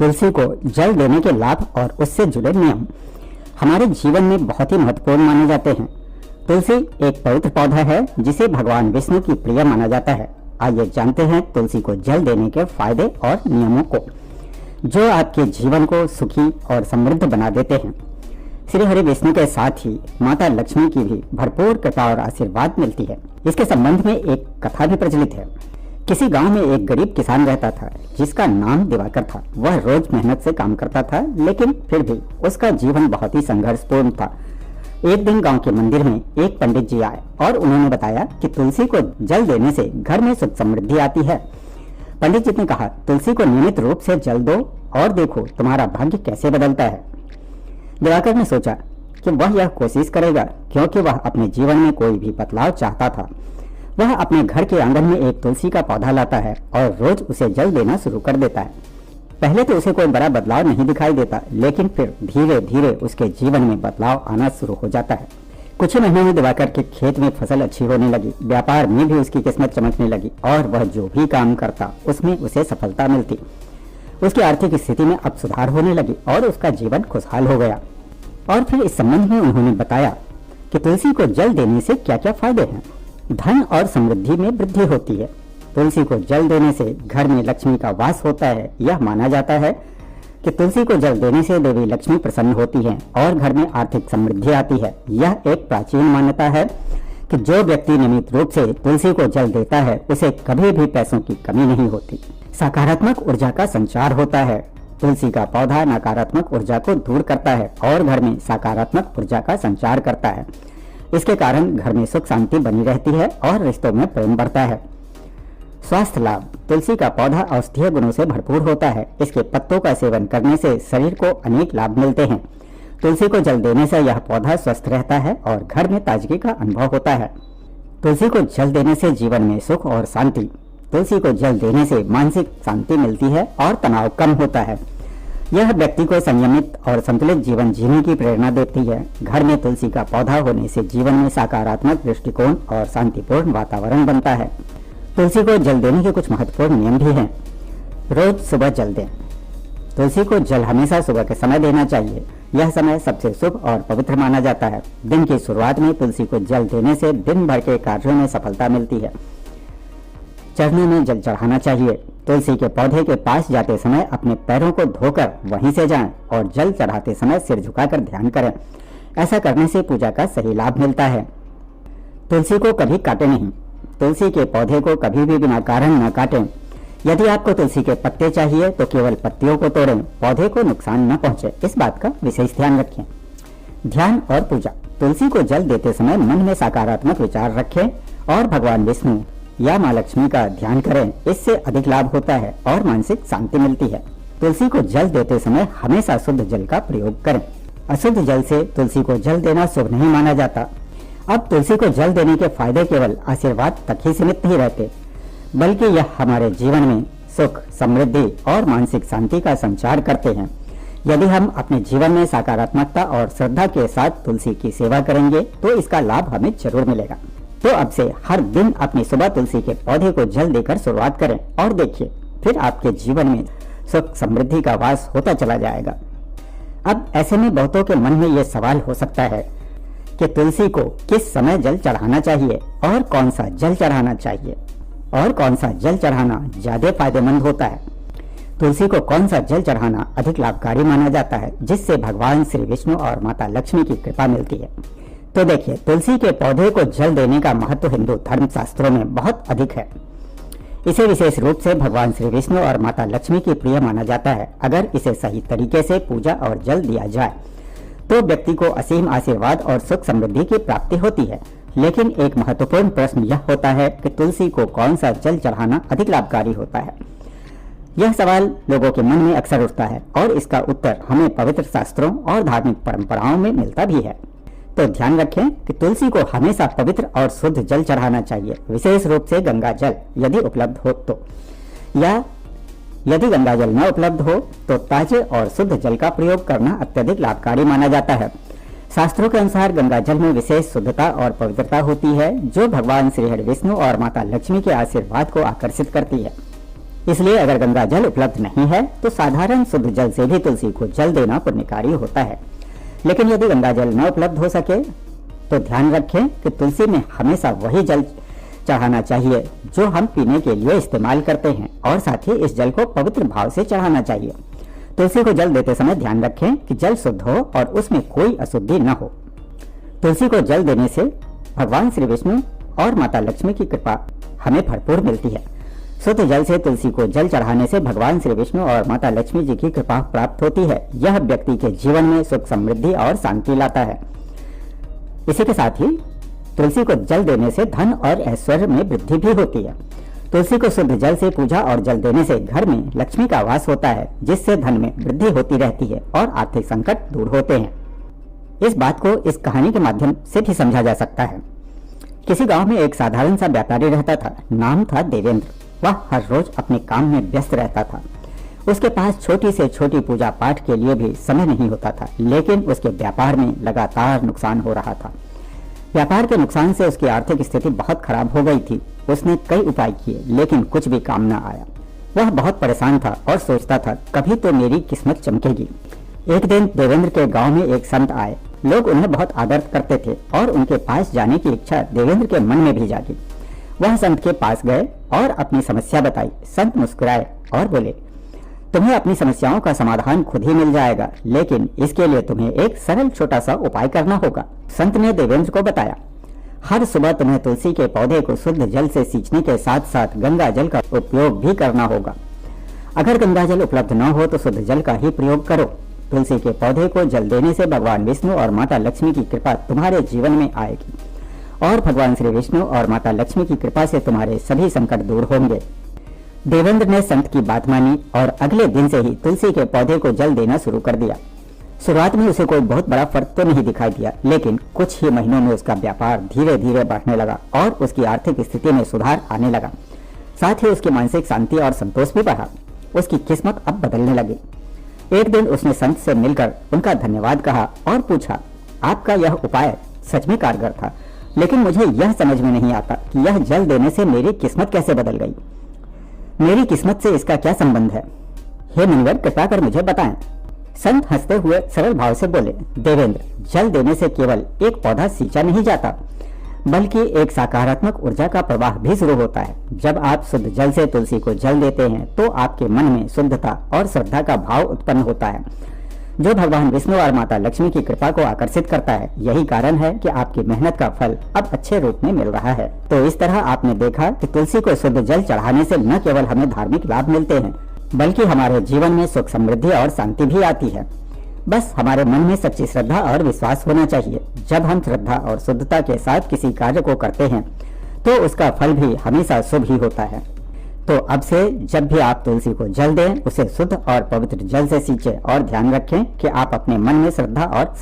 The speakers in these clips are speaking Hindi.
तुलसी को जल देने के लाभ और उससे जुड़े नियम हमारे जीवन में बहुत ही महत्वपूर्ण माने जाते हैं। तुलसी एक पवित्र पौधा है जिसे भगवान विष्णु की प्रिय माना जाता है। आइए जानते हैं तुलसी को जल देने के फायदे और नियमों को, जो आपके जीवन को सुखी और समृद्ध बना देते हैं। श्री हरि विष्णु के साथ ही माता लक्ष्मी की भी भरपूर कृपा और आशीर्वाद मिलती है। इसके संबंध में एक कथा भी प्रचलित है। किसी गांव में एक गरीब किसान रहता था जिसका नाम दिवाकर था। वह रोज मेहनत से काम करता था, लेकिन फिर भी उसका जीवन बहुत ही संघर्षपूर्ण था। एक दिन गांव के मंदिर में एक पंडित जी आए और उन्होंने बताया कि तुलसी को जल देने से घर में सुख समृद्धि आती है। पंडित जी ने कहा, तुलसी को नियमित रूप से जल दो और देखो तुम्हारा भाग्य कैसे बदलता है। दिवाकर ने सोचा कि वह यह कोशिश करेगा, क्योंकि वह अपने जीवन में कोई भी बदलाव चाहता था। वह अपने घर के आंगन में एक तुलसी का पौधा लाता है और रोज उसे जल देना शुरू कर देता है। पहले तो उसे कोई बड़ा बदलाव नहीं दिखाई देता, लेकिन फिर धीरे धीरे उसके जीवन में बदलाव आना शुरू हो जाता है। कुछ ही महीनों में दिवाकर के खेत में फसल अच्छी होने लगी, व्यापार में भी उसकी किस्मत चमकने लगी और वह जो भी काम करता उसमें उसे सफलता मिलती। उसकी आर्थिक स्थिति में अब सुधार होने लगी और उसका जीवन खुशहाल हो गया। और फिर इस संबंध में उन्होंने बताया कि तुलसी को जल देने से क्या क्या फायदे हैं। धन और समृद्धि में वृद्धि होती है। तुलसी को जल देने से घर में लक्ष्मी का वास होता है। यह माना जाता है कि तुलसी को जल देने से देवी लक्ष्मी प्रसन्न होती है और घर में आर्थिक समृद्धि आती है। यह एक प्राचीन मान्यता है कि जो व्यक्ति नियमित रूप से तुलसी को जल देता है उसे कभी भी पैसों की कमी नहीं होती। सकारात्मक ऊर्जा का संचार होता है। तुलसी का पौधा नकारात्मक ऊर्जा को दूर करता है और घर में सकारात्मक ऊर्जा का संचार करता है। इसके कारण घर में सुख शांति बनी रहती है और रिश्तों में प्रेम बढ़ता है। स्वास्थ्य लाभ। तुलसी का पौधा औषधीय गुणों से भरपूर होता है। इसके पत्तों का सेवन करने से शरीर को अनेक लाभ मिलते हैं। तुलसी को जल देने से यह पौधा स्वस्थ रहता है और घर में ताजगी का अनुभव होता है। तुलसी को जल देने से जीवन में सुख और शांति। तुलसी को जल देने से मानसिक शांति मिलती है और तनाव कम होता है। यह व्यक्ति को संयमित और संतुलित जीवन जीने की प्रेरणा देती है। घर में तुलसी का पौधा होने से जीवन में सकारात्मक दृष्टिकोण और शांतिपूर्ण वातावरण बनता है। तुलसी को जल देने के कुछ महत्वपूर्ण नियम भी हैं। रोज सुबह जल दें। तुलसी को जल हमेशा सुबह के समय देना चाहिए। यह समय सबसे शुभ और पवित्र माना जाता है। दिन की शुरुआत में तुलसी को जल देने से दिन भर के कार्यों में सफलता मिलती है। चढ़ने में जल चढ़ाना चाहिए। तुलसी के पौधे के पास जाते समय अपने पैरों को धोकर वहीं से जाएं और जल चढ़ाते समय सिर झुकाकर ध्यान करें। ऐसा करने से पूजा का सही लाभ मिलता है। तुलसी को कभी काटे नहीं। तुलसी के पौधे को कभी भी बिना कारण न काटें। यदि आपको तुलसी के पत्ते चाहिए तो केवल पत्तियों को तोड़ें, पौधे को नुकसान न पहुंचे, इस बात का विशेष ध्यान रखें। ध्यान और पूजा। तुलसी को जल देते समय मन में सकारात्मक विचार रखें और भगवान विष्णु या माँ लक्ष्मी का ध्यान करें। इससे अधिक लाभ होता है और मानसिक शांति मिलती है। तुलसी को जल देते समय हमेशा शुद्ध जल का प्रयोग करें। अशुद्ध जल से तुलसी को जल देना शुभ नहीं माना जाता। अब तुलसी को जल देने के फायदे केवल आशीर्वाद तक ही सीमित नहीं रहते, बल्कि यह हमारे जीवन में सुख, समृद्धि और मानसिक शांति का संचार करते हैं। यदि हम अपने जीवन में सकारात्मकता और श्रद्धा के साथ तुलसी की सेवा करेंगे तो इसका लाभ हमें जरूर मिलेगा। तो अब से हर दिन अपनी सुबह तुलसी के पौधे को जल देकर शुरुआत करें और देखिए फिर आपके जीवन में सुख समृद्धि का वास होता चला जाएगा। अब ऐसे में बहुतों के मन में यह सवाल हो सकता है कि तुलसी को किस समय जल चढ़ाना चाहिए और कौन सा जल चढ़ाना चाहिए और कौन सा जल चढ़ाना ज्यादा फायदेमंद होता है। तुलसी को कौन सा जल चढ़ाना अधिक लाभकारी माना जाता है जिससे भगवान श्री विष्णु और माता लक्ष्मी की कृपा मिलती है। तो देखिए, तुलसी के पौधे को जल देने का महत्व हिंदू धर्म शास्त्रों में बहुत अधिक है। इसे विशेष रूप से भगवान श्री विष्णु और माता लक्ष्मी की प्रिय माना जाता है। अगर इसे सही तरीके से पूजा और जल दिया जाए तो व्यक्ति को असीम आशीर्वाद और सुख समृद्धि की प्राप्ति होती है। लेकिन एक महत्वपूर्ण प्रश्न यह होता है कि तुलसी को कौन सा जल चढ़ाना अधिक लाभकारी होता है। यह सवाल लोगों के मन में अक्सर उठता है और इसका उत्तर हमें पवित्र शास्त्रों और धार्मिक परंपराओं में मिलता भी है। तो ध्यान रखें कि तुलसी को हमेशा पवित्र और शुद्ध जल चढ़ाना चाहिए, विशेष रूप से गंगा जल यदि उपलब्ध हो तो, या यदि गंगा जल न उपलब्ध हो तो ताजे और शुद्ध जल का प्रयोग करना अत्यधिक लाभकारी माना जाता है। शास्त्रों के अनुसार गंगा जल में विशेष शुद्धता और पवित्रता होती है जो भगवान श्री हरि विष्णु और माता लक्ष्मी के आशीर्वाद को आकर्षित करती है। इसलिए अगर गंगा जल उपलब्ध नहीं है तो साधारण शुद्ध जल से भी तुलसी को जल देना पुण्यकारी होता है। लेकिन यदि गंगा जल न उपलब्ध हो सके तो ध्यान रखें कि तुलसी में हमेशा वही जल चढ़ाना चाहिए जो हम पीने के लिए इस्तेमाल करते हैं और साथ ही इस जल को पवित्र भाव से चढ़ाना चाहिए। तुलसी को जल देते समय ध्यान रखें कि जल शुद्ध हो और उसमें कोई अशुद्धि न हो। तुलसी को जल देने से भगवान श्री विष्णु और माता लक्ष्मी की कृपा हमें भरपूर मिलती है। शुद्ध जल से तुलसी को जल चढ़ाने से भगवान श्री विष्णु और माता लक्ष्मी जी की कृपा प्राप्त होती है। यह व्यक्ति के जीवन में सुख, समृद्धि और शांति लाता है। इसी के साथ ही तुलसी को जल देने से धन और ऐश्वर्य में वृद्धि भी होती है। तुलसी को शुद्ध जल से पूजा और जल देने से घर में लक्ष्मी का वास होता है, जिससे धन में वृद्धि होती रहती है और आर्थिक संकट दूर होते हैं। इस बात को इस कहानी के माध्यम से भी समझा जा सकता है। किसी गांव में एक साधारण सा व्यापारी रहता था। नाम था देवेंद्र। वह हर रोज अपने काम में व्यस्त रहता था। उसके पास छोटी से छोटी पूजा पाठ के लिए भी समय नहीं होता था, लेकिन उसके व्यापार में लगातार नुकसान हो रहा था। व्यापार के नुकसान से उसकी आर्थिक स्थिति बहुत खराब हो गई थी। उसने कई उपाय किए, लेकिन कुछ भी काम न आया। वह बहुत परेशान था और सोचता था, कभी तो मेरी किस्मत चमकेगी। एक दिन देवेंद्र के गांव में एक संत आए। लोग उन्हें बहुत आदर करते थे और उनके पास जाने की इच्छा देवेंद्र के मन में भी जागी। वह संत के पास गए और अपनी समस्या बताई। संत मुस्कुराए और बोले, तुम्हें अपनी समस्याओं का समाधान खुद ही मिल जाएगा, लेकिन इसके लिए तुम्हें एक सरल छोटा सा उपाय करना होगा। संत ने देवेंद्र को बताया, हर सुबह तुम्हें तुलसी के पौधे को शुद्ध जल से सींचने के साथ साथ गंगा जल का उपयोग भी करना होगा। अगर गंगा जल उपलब्ध न हो तो शुद्ध जल का ही प्रयोग करो। तुलसी के पौधे को जल देने से भगवान विष्णु और माता लक्ष्मी की कृपा तुम्हारे जीवन में आएगी और भगवान श्री विष्णु और माता लक्ष्मी की कृपा से तुम्हारे सभी संकट दूर होंगे। देवेंद्र ने संत की बात मानी और अगले दिन से ही तुलसी के पौधे को जल देना शुरू कर दिया। शुरुआत में उसे कोई बहुत बड़ा फर्क तो नहीं दिखाई दिया, लेकिन कुछ ही महीनों में उसका व्यापार धीरे धीरे बढ़ने लगा और उसकी आर्थिक स्थिति में सुधार आने लगा। साथ ही उसकी मानसिक शांति और संतोष भी बढ़ा। उसकी किस्मत अब बदलने लगी। एक दिन उसने संत से मिलकर उनका धन्यवाद कहा और पूछा, आपका यह उपाय सच में कारगर था, लेकिन मुझे यह समझ में नहीं आता कि यह जल देने से मेरी किस्मत कैसे बदल गई। मेरी किस्मत से इसका क्या संबंध है? हे मुनिवर, कृपा कर मुझे बताएं। संत हंसते हुए सरल भाव से बोले, देवेंद्र, जल देने से केवल एक पौधा सींचा नहीं जाता, बल्कि एक सकारात्मक ऊर्जा का प्रवाह भी शुरू होता है। जब आप शुद्ध जल से तुलसी को जल देते हैं तो आपके मन में शुद्धता और श्रद्धा का भाव उत्पन्न होता है, जो भगवान विष्णु और माता लक्ष्मी की कृपा को आकर्षित करता है। यही कारण है कि आपकी मेहनत का फल अब अच्छे रूप में मिल रहा है। तो इस तरह आपने देखा कि तुलसी को शुद्ध जल चढ़ाने से न केवल हमें धार्मिक लाभ मिलते हैं, बल्कि हमारे जीवन में सुख, समृद्धि और शांति भी आती है। बस हमारे मन में सच्ची श्रद्धा और विश्वास होना चाहिए। जब हम श्रद्धा और शुद्धता के साथ किसी कार्य को करते हैं तो उसका फल भी हमेशा शुभ ही होता है। तो अब से जब भी आप तुलसी को जल दें, उसे शुद्ध और पवित्र जल से सींचें और ध्यान रखें कि आप अपने मन में श्रद्धा और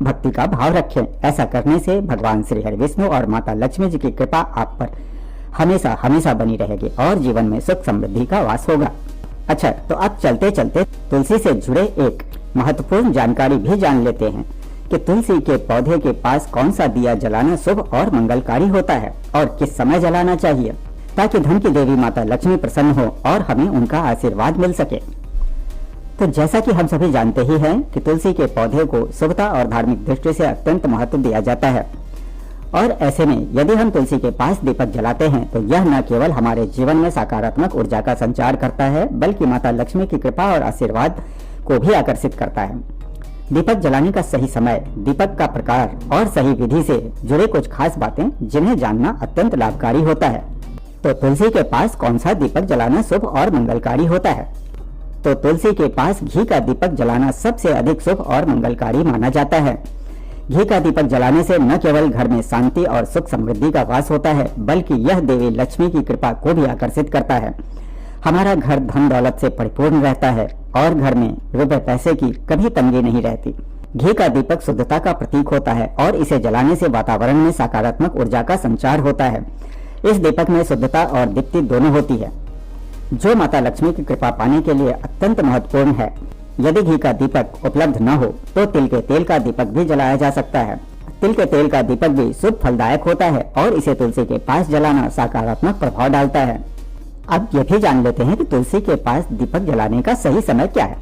भक्ति का भाव रखें। ऐसा करने से भगवान श्री हरि विष्णु और माता लक्ष्मी जी की कृपा आप पर हमेशा हमेशा बनी रहेगी और जीवन में सुख, समृद्धि का वास होगा। अच्छा, तो अब चलते चलते तुलसी से जुड़े एक महत्वपूर्ण जानकारी भी जान लेते हैं कि तुलसी के पौधे के पास कौन सा दिया जलाना शुभ और मंगलकारी होता है और किस समय जलाना चाहिए, ताकि धन की देवी माता लक्ष्मी प्रसन्न हो और हमें उनका आशीर्वाद मिल सके। तो जैसा कि हम सभी जानते ही हैं कि तुलसी के पौधे को शुभता और धार्मिक दृष्टि से अत्यंत महत्व दिया जाता है, और ऐसे में यदि हम तुलसी के पास दीपक जलाते हैं तो यह न केवल हमारे जीवन में सकारात्मक ऊर्जा का संचार करता है, बल्कि माता लक्ष्मी की कृपा और आशीर्वाद को भी आकर्षित करता है। दीपक जलाने का सही समय, दीपक का प्रकार और सही विधि से जुड़े कुछ खास बातें जिन्हें जानना अत्यंत लाभकारी होता है। तो तुलसी के पास कौन सा दीपक जलाना शुभ और मंगलकारी होता है? तो तुलसी के पास घी का दीपक जलाना सबसे अधिक शुभ और मंगलकारी माना जाता है। घी का दीपक जलाने से न केवल घर में शांति और सुख, समृद्धि का वास होता है, बल्कि यह देवी लक्ष्मी की कृपा को भी आकर्षित करता है। हमारा घर धन दौलत से परिपूर्ण रहता है और घर में रुपए पैसे की कभी तंगी नहीं रहती। घी का दीपक शुद्धता का प्रतीक होता है और इसे जलाने से वातावरण में सकारात्मक ऊर्जा का संचार होता है। इस दीपक में शुद्धता और दीप्ति दोनों होती है, जो माता लक्ष्मी की कृपा पाने के लिए अत्यंत महत्वपूर्ण है। यदि घी का दीपक उपलब्ध न हो तो तिल के तेल का दीपक भी जलाया जा सकता है। तिल के तेल का दीपक भी शुभ फलदायक होता है और इसे तुलसी के पास जलाना सकारात्मक प्रभाव डालता है। अब ये भी जान लेते हैं कि तुलसी के पास दीपक जलाने का सही समय क्या है।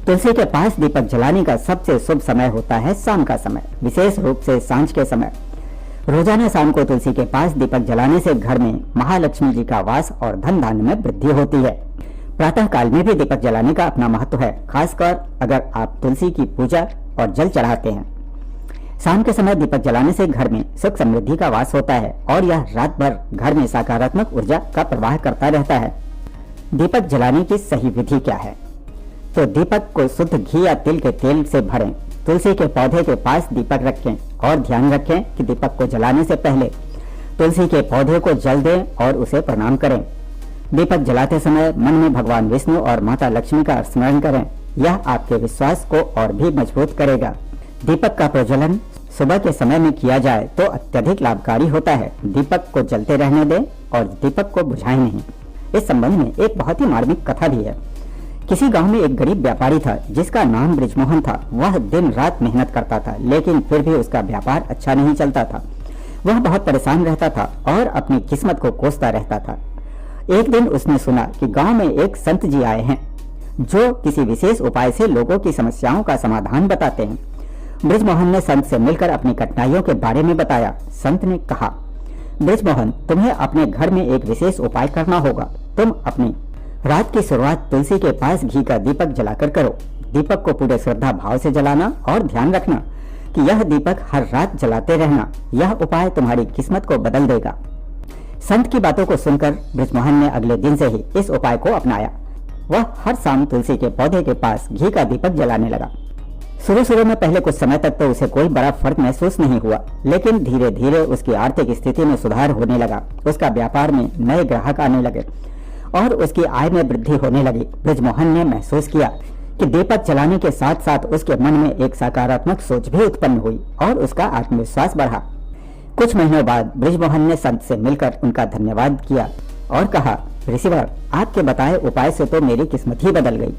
तुलसी के पास दीपक जलाने का सबसे शुभ समय होता है शाम का समय, विशेष रूप से सांझ के समय। रोजाना शाम को तुलसी के पास दीपक जलाने से घर में महालक्ष्मी जी का वास और धन धान्य में वृद्धि होती है। प्रातः काल में भी दीपक जलाने का अपना महत्व है, खासकर अगर आप तुलसी की पूजा और जल चढ़ाते हैं। शाम के समय दीपक जलाने से घर में सुख समृद्धि का वास होता है और यह रात भर घर में सकारात्मक ऊर्जा का प्रवाह करता रहता है। दीपक जलाने की सही विधि क्या है? तो दीपक को शुद्ध घी या तिल के तेल से भरें, तुलसी के पौधे के पास दीपक रखें और ध्यान रखें कि दीपक को जलाने से पहले तुलसी के पौधे को जल दें और उसे प्रणाम करें। दीपक जलाते समय मन में भगवान विष्णु और माता लक्ष्मी का स्मरण करें, यह आपके विश्वास को और भी मजबूत करेगा। दीपक का प्रज्वलन सुबह के समय में किया जाए तो अत्यधिक लाभकारी होता है। दीपक को जलते रहने दें और दीपक को बुझाएं नहीं। इस संबंध में एक बहुत ही मार्मिक कथा भी है। किसी गांव में एक गरीब व्यापारी था जिसका नाम बृजमोहन था। वह दिन रात मेहनत करता था, लेकिन फिर भी उसका व्यापार अच्छा नहीं चलता था। वह बहुत परेशान रहता था और अपनी किस्मत को कोसता रहता था। एक दिन उसने सुना कि गांव में एक संत जी आए हैं जो किसी विशेष उपाय से लोगों की समस्याओं का समाधान बताते हैं। बृजमोहन ने संत से मिलकर अपनी कठिनाइयों के बारे में बताया। संत ने कहा, बृजमोहन, तुम्हें अपने घर में एक विशेष उपाय करना होगा। तुम अपनी रात की शुरुआत तुलसी के पास घी का दीपक जलाकर करो। दीपक को पूरे श्रद्धा भाव से जलाना और ध्यान रखना कि यह दीपक हर रात जलाते रहना। यह उपाय तुम्हारी किस्मत को बदल देगा। संत की बातों को सुनकर बृजमोहन ने अगले दिन से ही इस उपाय को अपनाया। वह हर शाम तुलसी के पौधे के पास घी का दीपक जलाने लगा। शुरू में पहले कुछ समय तक तो उसे कोई बड़ा फर्क महसूस नहीं हुआ, लेकिन धीरे धीरे उसकी आर्थिक स्थिति में सुधार होने लगा। उसका व्यापार में नए ग्राहक आने लगे और उसकी आय में वृद्धि होने लगी। बृजमोहन ने महसूस किया कि दीपक जलाने के साथ साथ उसके मन में एक सकारात्मक सोच भी उत्पन्न हुई और उसका आत्मविश्वास बढ़ा। कुछ महीनों बाद बृजमोहन ने संत से मिलकर उनका धन्यवाद किया और कहा, ऋषिवर, आपके बताए उपाय से तो मेरी किस्मत ही बदल गई।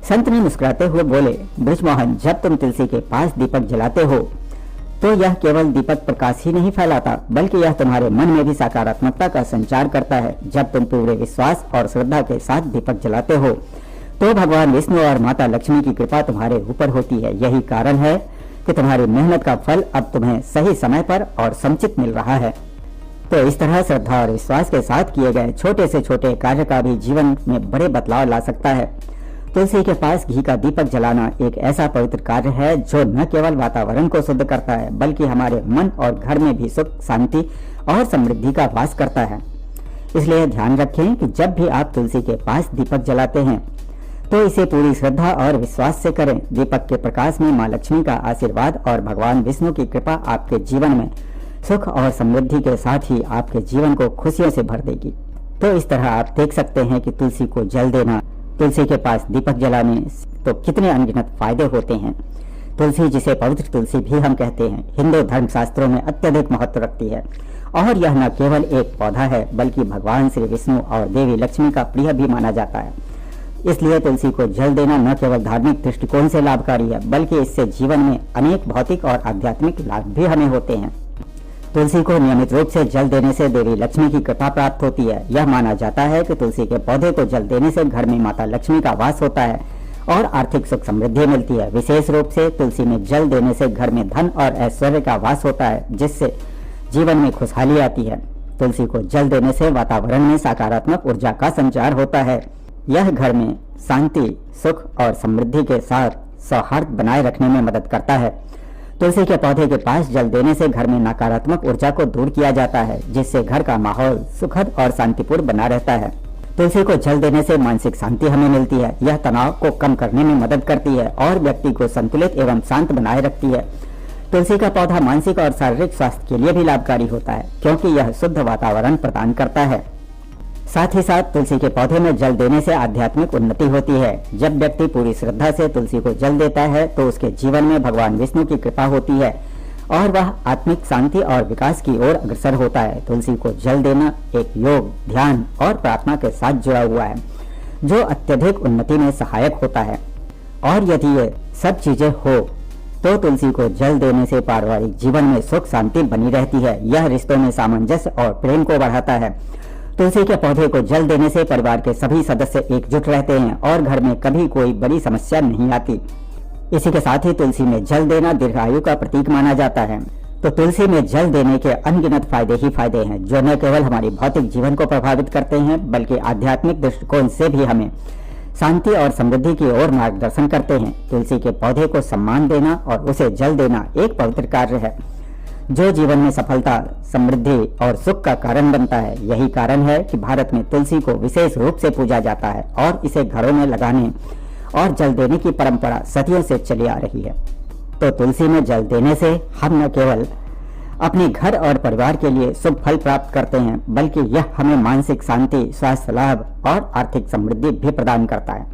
संत ने मुस्कुराते हुए बोले, बृजमोहन, जब तुम तुलसी के पास दीपक जलाते हो तो यह केवल दीपक प्रकाश ही नहीं फैलाता, बल्कि यह तुम्हारे मन में भी सकारात्मकता का संचार करता है। जब तुम पूरे विश्वास और श्रद्धा के साथ दीपक जलाते हो तो भगवान विष्णु और माता लक्ष्मी की कृपा तुम्हारे ऊपर होती है। यही कारण है कि तुम्हारी मेहनत का फल अब तुम्हें सही समय पर और समुचित मिल रहा है। तो इस तरह श्रद्धा और विश्वास के साथ किए गए छोटे से छोटे कार्य का भी जीवन में बड़े बदलाव ला सकता है। तुलसी के पास घी का दीपक जलाना एक ऐसा पवित्र कार्य है जो न केवल वातावरण को शुद्ध करता है, बल्कि हमारे मन और घर में भी सुख, शांति और समृद्धि का वास करता है। इसलिए ध्यान रखें कि जब भी आप तुलसी के पास दीपक जलाते हैं तो इसे पूरी श्रद्धा और विश्वास से करें। दीपक के प्रकाश में मां लक्ष्मी का आशीर्वाद और भगवान विष्णु की कृपा आपके जीवन में सुख और समृद्धि के साथ ही आपके जीवन को खुशियों से भर देगी। तो इस तरह आप देख सकते हैं कि तुलसी को जल देना, तुलसी के पास दीपक जलाने तो कितने अनगिनत फायदे होते हैं। तुलसी, जिसे पवित्र तुलसी भी हम कहते हैं, हिंदू धर्म शास्त्रों में अत्यधिक महत्व रखती है और यह न केवल एक पौधा है बल्कि भगवान श्री विष्णु और देवी लक्ष्मी का प्रिय भी माना जाता है। इसलिए तुलसी को जल देना न केवल धार्मिक दृष्टिकोण से लाभकारी है, बल्कि इससे जीवन में अनेक भौतिक और आध्यात्मिक लाभ भी हमें होते हैं। तुलसी को नियमित रूप से जल देने से देवी लक्ष्मी की कृपा प्राप्त होती है। यह माना जाता है कि तुलसी के पौधे को जल देने से घर में माता लक्ष्मी का वास होता है और आर्थिक सुख समृद्धि मिलती है। विशेष रूप से तुलसी में जल देने से घर में धन और ऐश्वर्य का वास होता है, जिससे जीवन में खुशहाली आती है। तुलसी को जल देने से वातावरण में सकारात्मक ऊर्जा का संचार होता है। यह घर में शांति, सुख और समृद्धि के साथ सौहार्द बनाए रखने में मदद करता है। तुलसी के पौधे के पास जल देने से घर में नकारात्मक ऊर्जा को दूर किया जाता है, जिससे घर का माहौल सुखद और शांतिपूर्ण बना रहता है। तुलसी को जल देने से मानसिक शांति हमें मिलती है। यह तनाव को कम करने में मदद करती है और व्यक्ति को संतुलित एवं शांत बनाए रखती है। तुलसी का पौधा मानसिक और शारीरिक स्वास्थ्य के लिए भी लाभकारी होता है, क्योंकि यह शुद्ध वातावरण प्रदान करता है। साथ ही साथ तुलसी के पौधे में जल देने से आध्यात्मिक उन्नति होती है। जब व्यक्ति पूरी श्रद्धा से तुलसी को जल देता है तो उसके जीवन में भगवान विष्णु की कृपा होती है और वह आत्मिक शांति और विकास की ओर अग्रसर होता है। तुलसी को जल देना एक योग, ध्यान और प्रार्थना के साथ जुड़ा हुआ है, जो अत्यधिक उन्नति में सहायक होता है। और यदि ये सब चीजें हो तो तुलसी को जल देने से पारिवारिक जीवन में सुख शांति बनी रहती है। यह रिश्तों में सामंजस्य और प्रेम को बढ़ाता है। तुलसी के पौधे को जल देने से परिवार के सभी सदस्य एकजुट रहते हैं और घर में कभी कोई बड़ी समस्या नहीं आती। इसी के साथ ही तुलसी में जल देना दीर्घायु का प्रतीक माना जाता है। तो तुलसी में जल देने के अनगिनत फायदे ही फायदे हैं, जो न केवल हमारी भौतिक जीवन को प्रभावित करते हैं बल्कि आध्यात्मिक दृष्टिकोण से भी हमें शांति और समृद्धि की ओर मार्गदर्शन करते हैं। तुलसी के पौधे को सम्मान देना और उसे जल देना एक पवित्र कार्य है जो जीवन में सफलता, समृद्धि और सुख का कारण बनता है। यही कारण है कि भारत में तुलसी को विशेष रूप से पूजा जाता है और इसे घरों में लगाने और जल देने की परंपरा सदियों से चली आ रही है। तो तुलसी में जल देने से हम न केवल अपने घर और परिवार के लिए शुभ फल प्राप्त करते हैं बल्कि यह हमें मानसिक शांति, स्वास्थ्य लाभ और आर्थिक समृद्धि भी प्रदान करता है।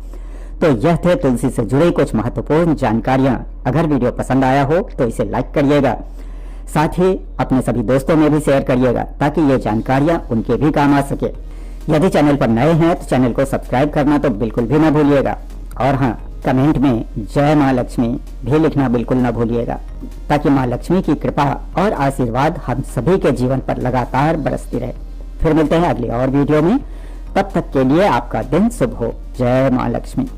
तो यह थे तुलसी से जुड़ी कुछ महत्वपूर्ण जानकारियां। अगर वीडियो पसंद आया हो तो इसे लाइक करिएगा, साथ ही अपने सभी दोस्तों में भी शेयर करिएगा ताकि ये जानकारियां उनके भी काम आ सके। यदि चैनल पर नए हैं तो चैनल को सब्सक्राइब करना तो बिल्कुल भी न भूलिएगा और हाँ, कमेंट में जय माँ लक्ष्मी भी लिखना बिल्कुल न भूलिएगा ताकि माँ लक्ष्मी की कृपा और आशीर्वाद हम सभी के जीवन पर लगातार बरसती रहे। फिर मिलते हैं अगली और वीडियो में, तब तक के लिए आपका दिन शुभ हो। जय माँ लक्ष्मी।